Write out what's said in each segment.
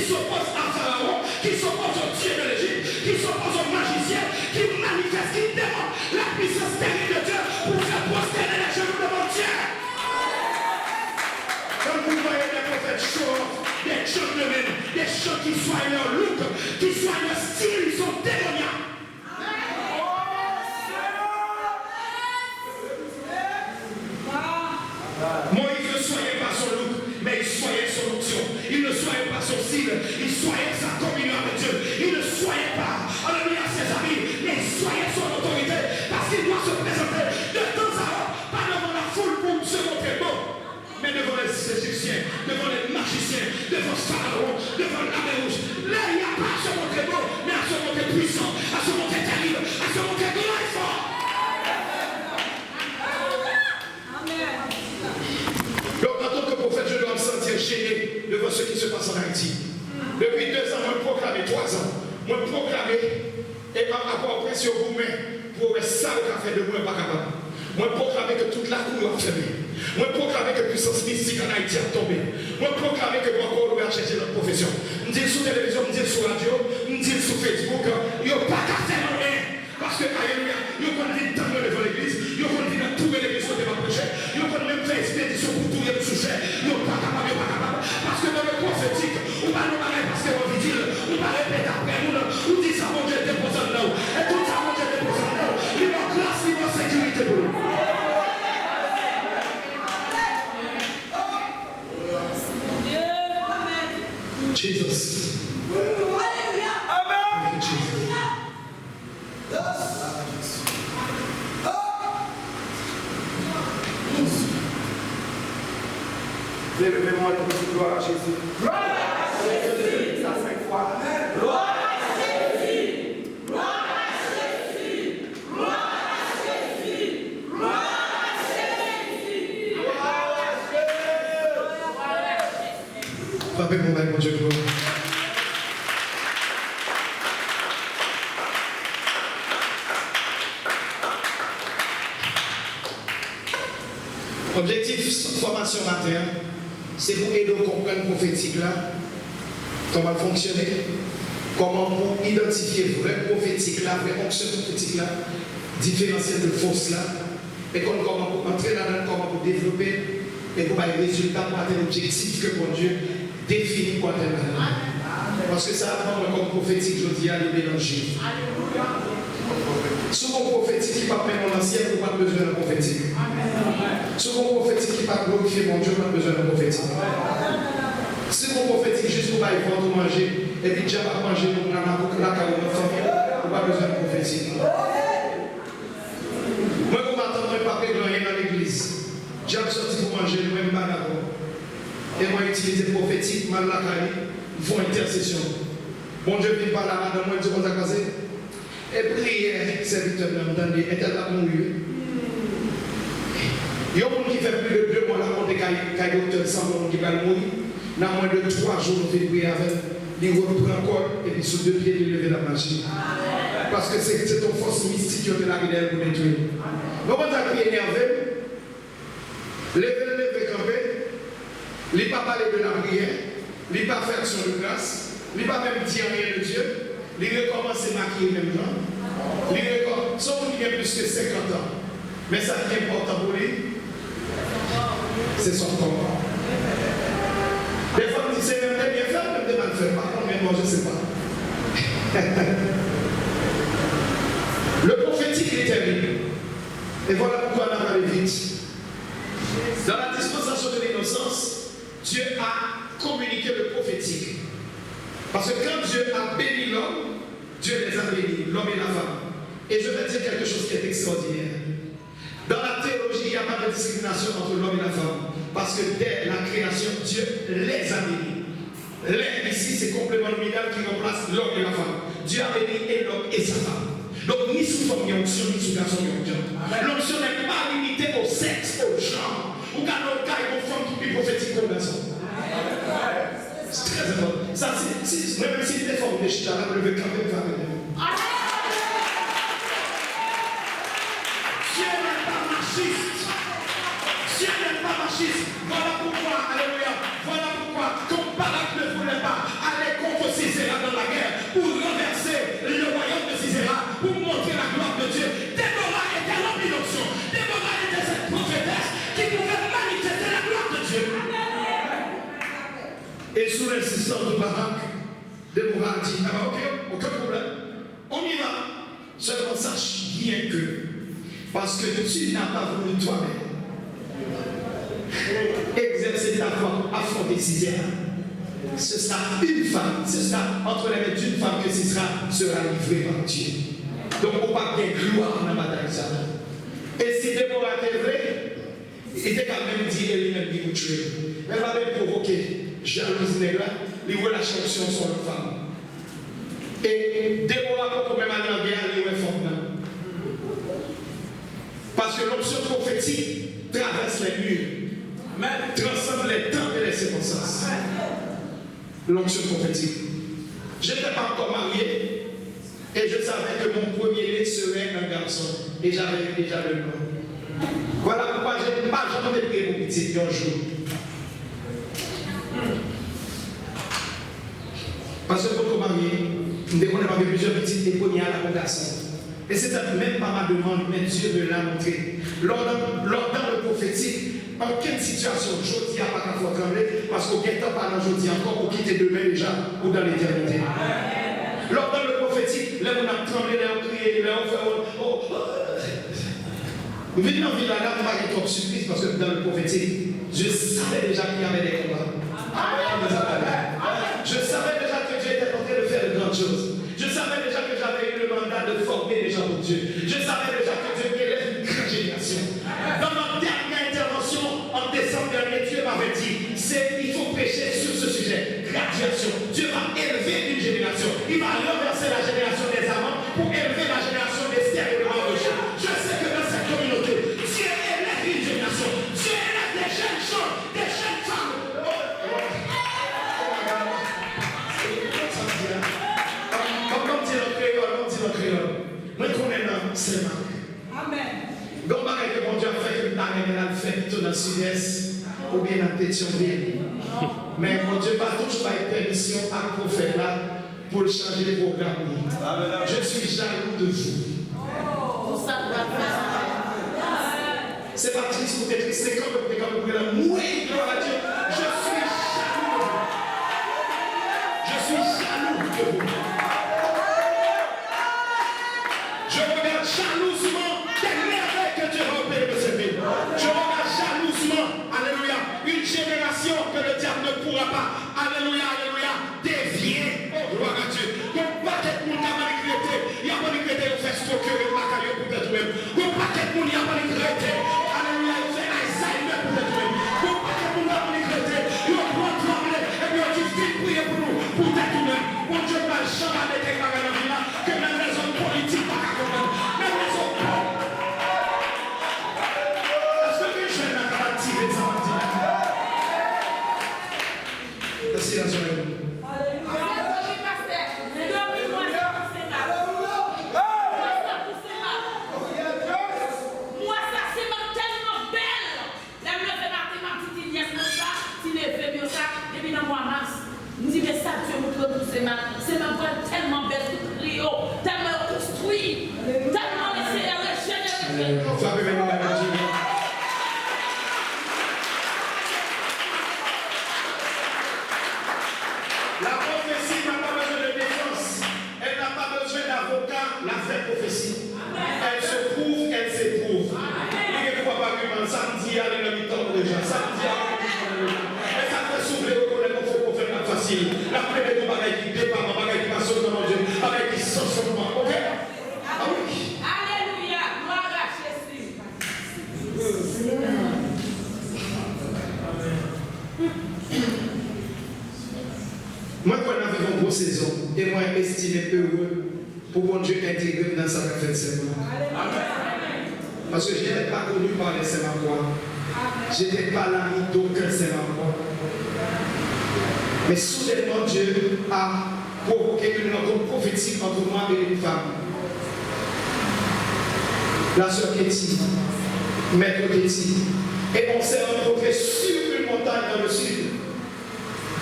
s'oppose à Pharaon, qui s'oppose au Dieu de l'Égypte, qui s'oppose aux magiciens, qui manifeste, qui démontre la puissance terrible de Dieu pour faire prospérer les genoux devant Dieu. Quand vous voyez des prophètes chauds, des gentlemen, des gens qui soient leur look, qui soient leur style, ils sont démoniaques. Moïse ne soyait pas son look, mais il soyait son onction. Il ne soyait pas son style, il soyait sa communion avec Dieu. Il ne soyait pas, alléluia, ses amis, mais il soyait son autorité, parce qu'il doit se présenter de temps à autre, pas devant la foule pour se montrer beau, mais devant les Égyptiens, devant les magiciens, devant Pharaon, devant la mer rouge. Là, il n'y a pas à se montrer beau, mais à se montrer puissant, à se montrer terrible, à se montrer grand et fort. Donc, en tant que prophète, je dois me sentir gêné devant ce qui se passe en Haïti. Depuis 2 ans, moi proclamé, 3 ans, moi proclamé, et par rapport au presse sur vous-même, pour ça, le café de moi, pas capable. Moi proclamé que toute la cour a fermé. Moi proclamé que puissance mystique en Haïti a tombé. Moi proclamé que moi encore ouvert chercher notre profession. Je dis sur télévision, je dis sur radio, je dis sur Facebook, il n'y a pas qu'à faire rien. Parce que, alléluia, il y a qu'on vit dans l'église, il y a qu'on vit dans tout l'église côté ma prêcher, il y a qu'on même fait expédition pour tout le sujet, il n'y a pas capable, il n'y a pas capable. Parce que dans le prophétique, on va nous parler parce qu'on veut dire, on va répéter après nous, on dit ça, mon Dieu, dépose en nous. Et tout ça, mon Dieu, dépose en nous. Il y a grâce, il y a sécurité pour nous. Jesus. Amen. Jesus. Levez-moi le petit gloire à Jésus. Gloire à Jésus. Ça 5 fois. Gloire à Jésus. Gloire à Jésus. Gloire à Jésus. Gloire à Jésus. Gloire à Jésus. Frappez mon maître, mon Dieu, gloire. Objectif formation matin, c'est pour aider à comprendre prophétique là, comment fonctionner, comment pour identifier vrai prophétique là, vrai onction prophétique là, différentiel de fausse là, et comment pour entrer là-dedans, comment pour développer, et pour avoir des résultats, pour atteindre l'objectif que mon Dieu définit pour atteindre là. Parce que ça apprend comme prophétique, je dis à les mélanger. Souvent prophétique qui ne pas même l'ancien, vous n'avez pas besoin de prophétique. Souvent prophétique qui ne pas glorifier mon Dieu, vous n'avez pas besoin de prophétique. Souvent prophétique juste pour aller voir tout manger, et puis déjà pas manger pour la carotte, vous n'avez pas besoin de prophétique. Moi, vous m'attendez pas que rien dans l'église. J'ai sorti pour manger, le même pas d'accord. Et moi, utiliser prophétique, mal la caille, ils font intercession. Bon Dieu vient par là, dans moi, Dieu va s'accaser. Et prière, serviteur, m'entendez, est-elle là pour mourir? Il y a un monde qui fait plus de 2 mois là, on est qu'à docteur sans monde qui va mourir. Dans moins de 3 jours, on fait prier avec. Il reprend encore, et puis sur 2 pieds, il lève la machine. Parce que c'est ton force mystique qui est là pour détruire. Donc, on a crié énervé, lever, camper, il n'est pas parler de la prière, il n'est pas faire action de grâce, il n'est pas même dire rien de Dieu. Il recommence à maquiller même temps. Il recommence, sauf qu'il y a plus que 50 ans. Mais ça qui est important pour lui, c'est son corps. Des fois, on dit c'est même bien fait, même de mal faire. Par contre, même moi, je ne sais pas. Le prophétique est terrible. Et voilà pourquoi on a allé vite. Dans la dispensation de l'innocence, Dieu a communiqué le prophétique. Parce que quand Dieu a béni l'homme, Dieu les a bénis, l'homme et la femme. Et je vais dire quelque chose qui est extraordinaire. Dans la théologie, il n'y a pas de discrimination entre l'homme et la femme. Parce que dès la création, Dieu les a bénis. Les ici, c'est complément nominal qui remplace l'homme et la femme. Dieu a béni et l'homme et sa femme. Donc, ni sous forme d'onction, ni sous garçon d'onction. L'onction n'est pas limitée au sexe, au genre. Ou quand on a une femme qui est prophétique comme garçon. C'est très important. Ça, même si les formes de chita, on veut quand même faire avec nous. Dieu n'est pas machiste. Dieu n'est pas machiste. Voilà pourquoi, alléluia, voilà pourquoi, comme Barak ne voulait pas aller Déborah a dit, ah bah ok, aucun problème, on y va. Seulement sache bien que, parce que tu n'as pas voulu toi-même exercer ta foi, affronter Sisera. Ce sera une femme, ce sera entre les mains d'une femme que Sisera sera livré par Dieu. Donc, on ne peut pas bien gloire dans la bataille. Ça. Et si Déborah était vrai, il était quand même dit, elle-même, il vous tuer. Elle va même provoquer jalousie là, les relations sur une femme. Et Déborah, pour même aller en guerre, elle est forte. Parce que l'option prophétique traverse les murs, mais transcende les temps et les circonstances. L'onction prophétique. Je n'étais pas encore marié et je savais que mon premier-né serait un garçon. Et j'avais déjà le nom. Voilà pourquoi je n'ai pas jamais pris mon petit un jour. Parce que pour marié, on avait plusieurs petites et premières à mon garçon. Et c'était même pas ma demande, mais Dieu me l'a montré. Lors dans le prophétique, en quelle situation je dis à pas qu'il faut trembler, parce qu'au temps pas je dis encore pour quitter demain déjà ou dans l'éternité. Lors dans le prophétique, là on a tremblé, là on crié, là on fait Vous venez dans la ville là, on va être trop surprise parce que dans le prophétique, je savais déjà qu'il y avait des combats. Je savais déjà que Dieu était en train de faire de grandes choses. Je savais déjà que j'avais eu le mandat de former les gens pour Dieu. Je savais déjà que Dieu élève une grande génération. Dans ma dernière intervention, en décembre dernier, Dieu m'avait dit, il faut prêcher sur ce sujet, graduation. Dieu va élever une génération. Il va renverser la génération des amants pour élever la génération des stéréotypes de Dieu. Je sais que dans cette communauté, Dieu élève une génération. Dieu élève des jeunes gens, des jeunes femmes. Moi, je connais dans c'est marque. Amen. Donc, que mon Dieu a fait que la fait tout dans le sud-est ou bien dans Pétionville. Mais mon Dieu va toujours faire permission à prophète là pour changer les programmes. Je suis jaloux de vous. C'est pas triste pour être triste, c'est comme le oui, gloire à Dieu. Je suis jaloux. Je suis jaloux de vous. Je regarde jalousement quelle merveille que Dieu va opérer de cette ville. Je regarde jalousement, alléluia, une génération que le diable ne pourra pas, alléluia, alléluia, dévier. Oh, gloire à Dieu. Donc, pas qu'être moun a manipulé, il y a manipulé, on fait ce que le macaillot peut-être même. Donc, pas qu'être moun a manipulé, alléluia, on fait Alzheimer peut-être même. Donc, pas qu'être moun a manipulé, on prend trembler, et puis on dit, vite prier pour nous, pour peut-être nous-mêmes. Mon Dieu va jamais avec les magasins que même les hommes politiques. C'est ma voix tellement belle, tellement construit, tellement laissé à la génération. La prophétie n'a pas besoin de défense, elle n'a pas besoin d'avocat, la vraie prophétie. Elle se prouve, elle s'éprouve. Il ne faut pas que samedi, aller dans le temps déjà. Samedi, et ça fait souffler, reconnaître qu'il faut faire la facile. La première de bagaille qui départ, ma bagaille qui passe sur mon Dieu, avec qui sort sur moi. Ok? Ah oui. Alléluia, gloire à Jésus. Moi, quand on avait une grosse saison, et moi, estimé heureux pour mon Dieu intégrer dans sa fête seulement. Parce que je n'étais pas connu par les Sémacois. Je n'étais pas l'ami d'aucun Sémacois. Mais soudainement, Dieu a provoqué une rencontre prophétique entre moi et une femme. La sœur Ketty, maître Ketty. Et on s'est rencontrés sur une montagne dans le sud,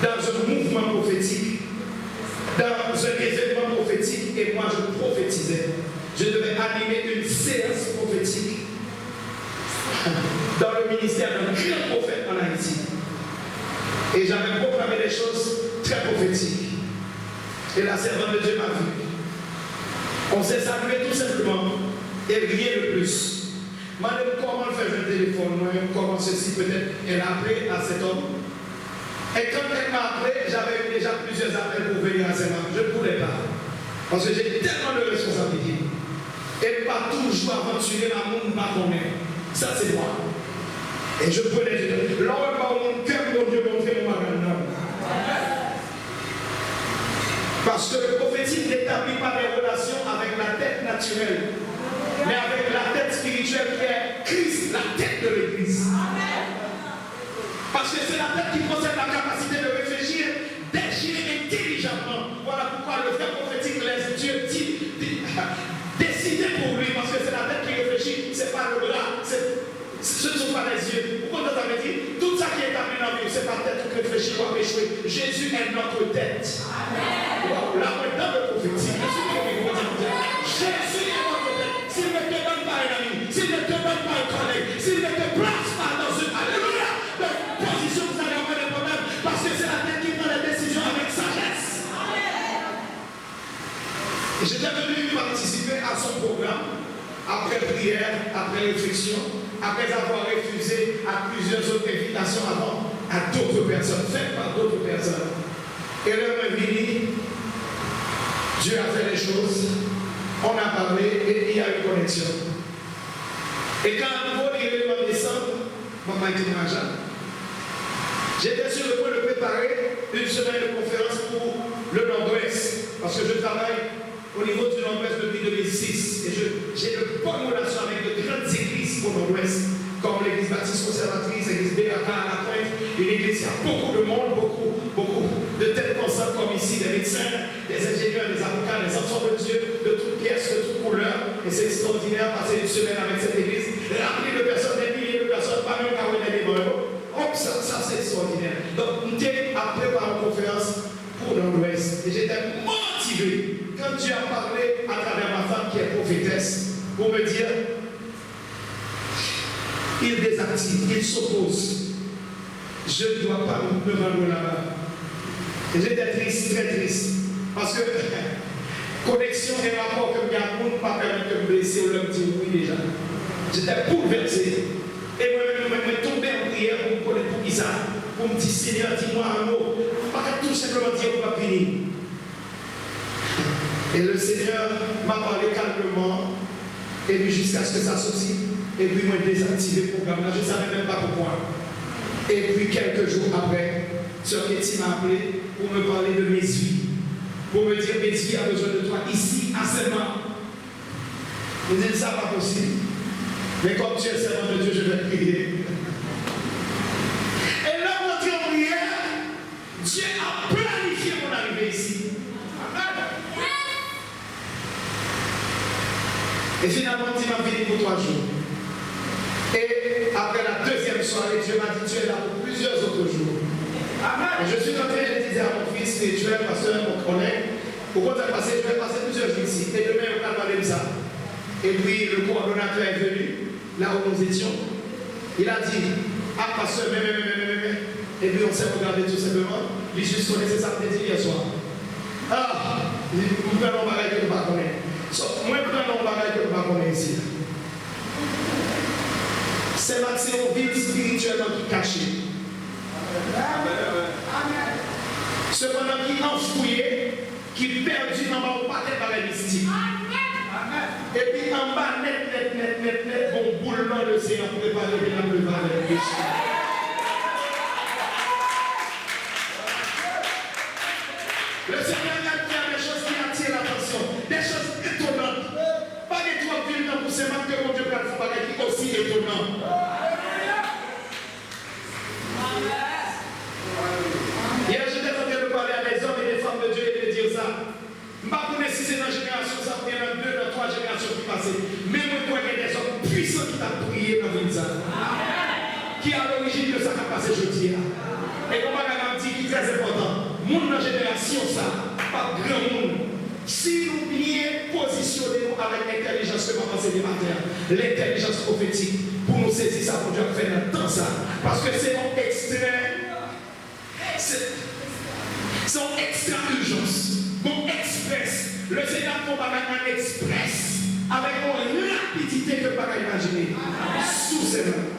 dans un mouvement prophétique, dans un événement prophétique, et moi je prophétisais. Je devais animer une séance prophétique dans le ministère d'un grand prophète en Haïti. Et j'avais proclamé des choses très prophétiques. Et la servante de Dieu m'a vu. On s'est salué tout simplement et rien de plus. Madame, comment faire un téléphone, comment ceci peut-être. Elle a appelé à cet homme. Et quand elle m'a appelé, j'avais eu déjà plusieurs appels pour venir à Saint-Marc. Je ne pouvais pas. Parce que j'ai tellement de responsabilités. Elle pas toujours aventurer la monde pas connaître. Ça c'est moi. Et je prenais Dieu. L'homme pas mon cœur, mon Dieu, montrer mon magasin. Parce que le prophétique n'établit pas des relations avec la tête naturelle, mais avec la tête spirituelle qui est Christ, la tête de l'Église. Parce que c'est la tête qui possède la capacité de réfléchir, d'agir intelligemment. Voilà pourquoi le frère prophétique laisse Dieu décider pour lui, parce que c'est la tête qui réfléchit, c'est pas le bras, ce ne sont pas les yeux. Vous comprenez ce que ça veut dire? Tout ça qui est établi dans la vie, c'est pas la tête qui réfléchit ou à échouer. Jésus est notre tête. Wow. Là, dans le prophétique, Jésus est notre tête. S'il ne te donne pas un ami, s'il ne te donne pas un collègue, s'il ne te place pas dans une alléluia, de position, vous allez avoir des problèmes, parce que c'est la tête qui prend les décisions avec sagesse. Et j'étais venu participer à son programme, après prière, après réflexion, après avoir refusé à plusieurs autres invitations avant, à d'autres personnes, faites par d'autres personnes. Et l'heure est venue, Dieu a fait les choses, on a parlé et il y a eu connexion. Et quand à nouveau il est en décembre, maman était majeur. J'étais sur le point de préparer une semaine de conférence pour le Nord-Ouest, parce que je travaille au niveau du Nord-Ouest depuis 2006 et j'ai de bonnes relations avec de grandes églises au Nord-Ouest, comme l'église baptiste conservatrice, l'église Béata à la Pointe, une église qui a beaucoup de monde, beaucoup de têtes pensantes comme ici, des médecins, des ingénieurs, des avocats, des enfants de Dieu, de toutes pièces, de toutes couleurs. Et c'est extraordinaire passer une semaine avec cette église, remplie de personnes, des milliers de personnes, pas même quand on est des morts. Oh, ça c'est extraordinaire. Donc, on était après par une conférence pour l'Ouest. Et j'étais motivé quand Dieu a parlé à travers ma femme qui est prophétesse pour me dire il désactive, il s'oppose. Je ne dois pas me rendre là-bas. Et j'étais triste, très triste. Parce que connexion et rapport que bien pour ne pas permettre de me blesser ou de me dire oui déjà. J'étais bouleversé. Et moi-même, je tombé en prière pour me connaître pour qui ça. Pour me dire Seigneur, dis-moi un mot. Pas tout simplement dire on va finir. Et le Seigneur m'a parlé calmement. Et puis jusqu'à ce que ça sortit. Et puis moi j'ai désactivé le programme là, je ne savais même pas pourquoi. Et puis quelques jours après, Sœur Ketty m'a appelé pour me parler de mes vies. Pour me dire, Betty a besoin de toi ici, à Saint-Marc. Je me dis, ça pas possible. Mais comme tu es servant de Dieu, je vais prier. Et là, on dit en prière, Dieu a planifié mon arrivée ici. Et finalement, il m'a venu pour 3 jours. Et après la deuxième soirée, Dieu m'a dit, tu es là pour plusieurs autres jours. Et je suis entré, je disais à mon fils spirituel, pasteur, mon collègue, au contraire, je vais passer plusieurs jours ici. Et demain, on a parlé de ça. Et puis, le coordonnateur est venu, là où nous étions. Il a dit, ah, pasteur, mais. Et puis, on s'est regardé tout simplement. Il juste connaissait ça peut-être hier soir. Ah, vous prenez un bagage que vous ne connaissez pas. Moi, je prends un bagage que vous ne connaissez pas ici. C'est un vide spirituellement qui caché. Cependant, qui enfouillé, qui perdu dans ma patte par les mystiques. Et puis en bas, net, bon boule dans l'océan pour préparer le vent vers le péché. Le Seigneur a fait des choses qui attirent l'attention, des choses étonnantes. Pas des trois villes dans pour ces marques que mon Dieu peut faire qui aussi étonnant. Hier, j'étais en train de parler à des hommes et des femmes de Dieu et de dire ça. Je ne sais pas si c'est dans la génération, ça vient dans 2, dans 3 générations qui passent. Mais moi, il y a des hommes puissants qui t'ont prié dans la vie. Qui est à l'origine de ça qui a passé aujourd'hui. Et comme on dit qui est très important, monde dans la génération, ça, pas grand monde. Si nous bien positionnons avec l'intelligence que m'a enseigné matin, l'intelligence prophétique, pour nous saisir ça, pour Dieu faire dans ça. Parce que c'est un extrait. C'est une extra urgence. Bon, express avec une rapidité que pas imaginer. Sous ses mains.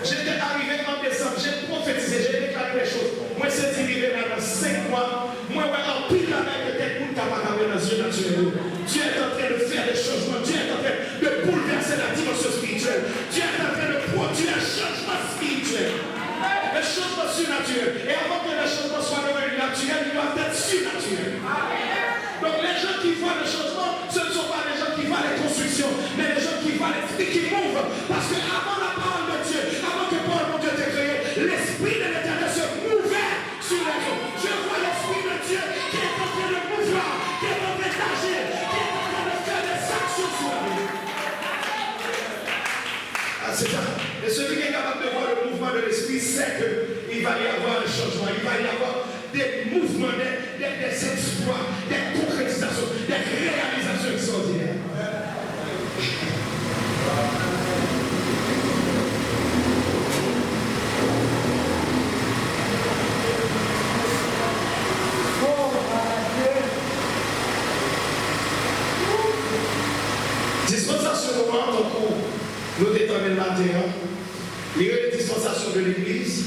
J'étais arrivé en décembre, j'ai prophétisé, j'ai déclaré les choses. Moi, c'est arrivé dans 5 mois. Moi, en pile avec le tête pour t'apparaître dans les yeux naturels. Dieu est en train de faire des changements. Dieu est en train de bouleverser la dimension spirituelle. Dieu est en train de produire un changement spirituel. Un changement surnaturel. Et avant que le changement soit devenu naturel, il doit être surnaturel. Donc les gens qui voient le changement, ce ne sont pas les gens qui voient les constructions, mais les gens qui voient l'esprit qui mouve. Parce que avant la parole de Dieu, avant que Paul, mon Dieu, t'ait créé, l'esprit de l'Éternel se mouvait sur les eaux. Je vois l'esprit de Dieu qui est en train de mouvoir, qui est en train d'agir, qui est en train de faire des actions sur la vie. Ah, c'est ça. Et celui qui est capable de voir le mouvement de l'esprit sait qu'il va y avoir un changement, il va y avoir des mouvements, des exploits, des concrétisations, des réalisations extraordinaires. Dispensation au moment où nous déterminons le matin, il y a les dispensations de l'Église.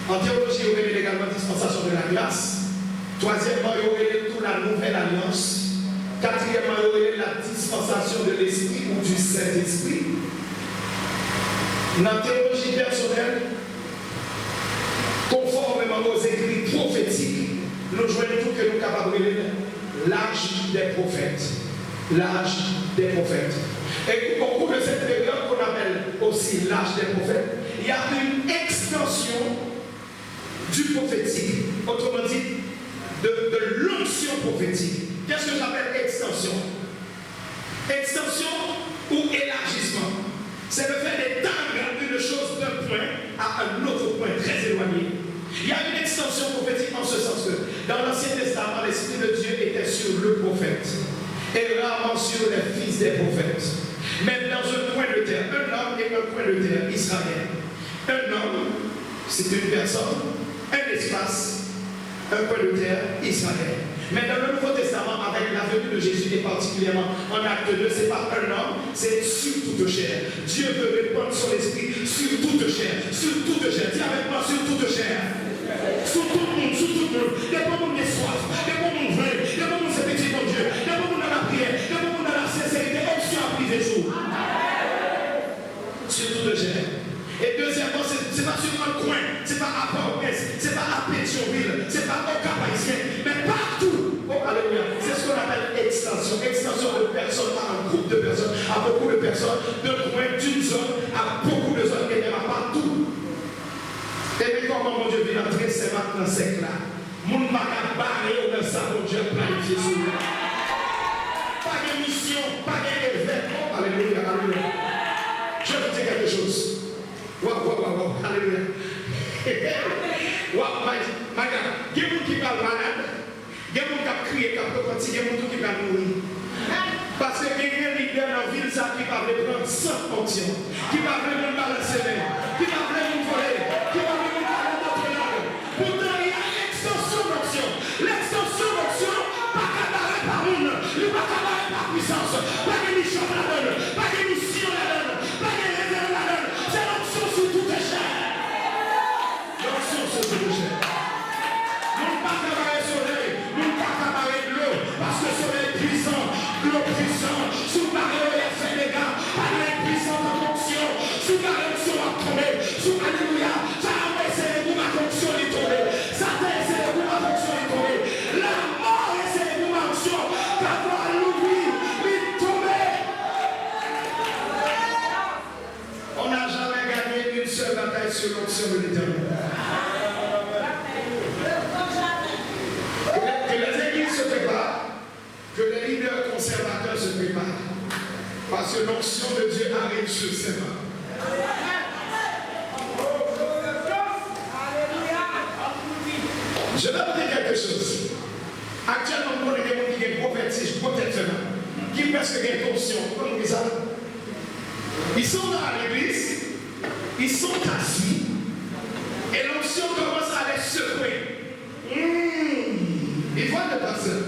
En théologie, il y aurait également la dispensation de la grâce. Troisièmement, il y aurait toute la nouvelle alliance. Quatrièmement, il y aurait la dispensation de l'Esprit ou du Saint-Esprit. Dans la théologie personnelle, conformément aux écrits prophétiques, nous joignons tout que nous sommes capables de l'âge des prophètes. L'âge des prophètes. Et au cours de cette période qu'on appelle aussi l'âge des prophètes, il y a une extension du prophétique, autrement dit, de l'onction prophétique. Qu'est-ce que j'appelle extension? Extension ou élargissement. C'est le fait d'étendre une chose d'un point à un autre point très éloigné. Il y a une extension prophétique en ce sens que dans l'Ancien Testament, l'Esprit de Dieu était sur le prophète et rarement sur les fils des prophètes. Même dans un point de terre, un homme et un point de terre, Israël. Un homme, c'est une personne, un espace, un point de terre, Israël. Mais dans le Nouveau Testament, avec la venue de Jésus, et particulièrement en acte 2, ce n'est pas un homme, c'est sur toute chair. Dieu veut répandre son esprit sur toute chair. Sur toute chair. Dis avec moi, sur toute chair. Sur tout le monde, sur tout le monde. Des bons monde des soif, des bons monde vrai, des bons monde c'est petit bon Dieu, des bons monde dans la prière, des bons monde dans la sincérité, option à priver jour. Sur toute chair. Et deuxièmement, c'est pas sur un coin, c'est pas à Port-au-Prince, c'est pas à Pétionville, c'est pas au Cap-Haïtien, mais partout. Oh, alléluia. C'est ce qu'on appelle extension. Extension de personnes à un groupe de personnes, à beaucoup de personnes, d'un coin, d'une zone, à beaucoup de zones, et même à partout. Et puis comment mon Dieu vient entrer, c'est maintenant sec là. Mon maca barré au même ça, mon Dieu planifié sur nous. Pas de mission, pas d'événement. Alléluia, alléluia. Je vais vous dire quelque chose. Waouh, alléluia. Waouh, my God. Il y a des gens qui parlent malade. Il y a des gens qui crient, qui parlent il y a des gens qui parlent mourir. Parce que il y a des leaders dans la ville qui parlent prendre sans fonction, qui parlent de balancer, qui parlent de voler, qui parlent de parler notre langue. Pourtant, il y a l'extension d'option. L'extension d'option, pas qu'à barrer par monde, pas qu'à barrer par puissance, pas de mission la donne, pas de mission la donne, pas de réserve la donne. C'est l'option sur toutes les chaînes. L'option sur toutes les chaînes. Nous ne pas qu'à barrer le soleil, nous ne pas qu'à barrer de l'eau, parce que le soleil est puissant, l'eau puissante, sous barrer il a fait des gars, pas de puissance en fonction, sous barrer l'option a tombé, sous alléluia, ça a essayé de ma fonction est tombée, ça a essayé de ma fonction est tombée, la mort essayé de ma fonction, d'avoir l'oubli, il tombé. On n'a jamais gagné une seule bataille sur l'option de l'Éternel. Que les églises se préparent, que les leaders conservateurs se préparent, parce que l'onction de Dieu arrive sur ses mains. Je vais vous dire quelque chose. Actuellement, nous avons des gens qui prophétisent, qui presque ont conscience. Pourquoi nous disons ça? Ils sont dans l'église, ils sont assis, et l'onction commence à les secouer. Ils voient le pasteur.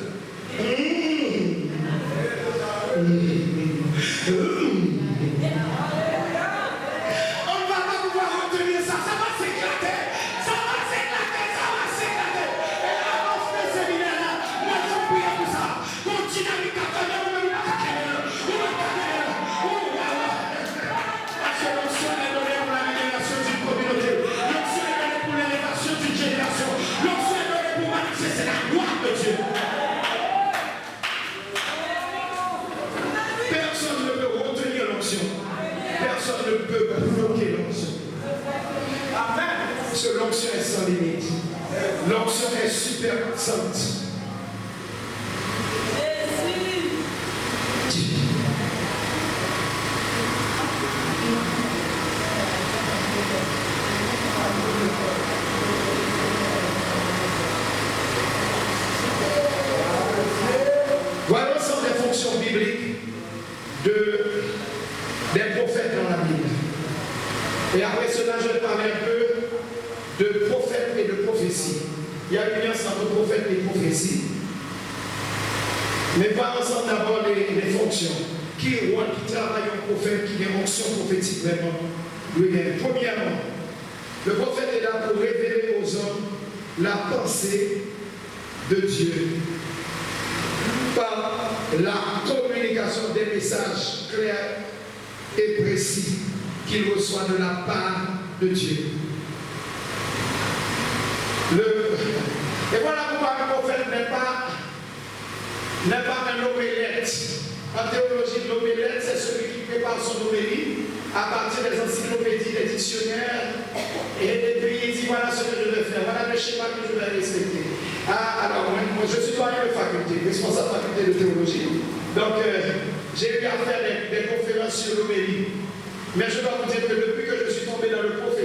Parce que l'onction est sans limite. L'onction est super puissante. Voilà l'ensemble des fonctions bibliques des prophètes dans la Bible. Et après cela, je vais parler un peu de prophètes et de prophétie. Il y a une nuance entre prophète et prophétie. Mais pas ensemble d'abord les fonctions. Qui travaille en prophète, qui a une fonction prophétique vraiment. Premièrement, le prophète est là pour révéler aux hommes la pensée de Dieu par la communication des messages clairs et précis qu'il reçoit de la part de Dieu. Et voilà pourquoi le prophète n'est pas un hommélette. En théologie, l'hommélette, c'est celui qui prépare son homélie à partir des encyclopédies, des dictionnaires, et puis il dit voilà ce que je vais faire, voilà le schéma que je vais respecter. Alors, moi je suis doyen de faculté, responsable de faculté de théologie, donc j'ai eu à faire des conférences sur l'homélie. Mais je dois vous dire que depuis que je suis tombé dans le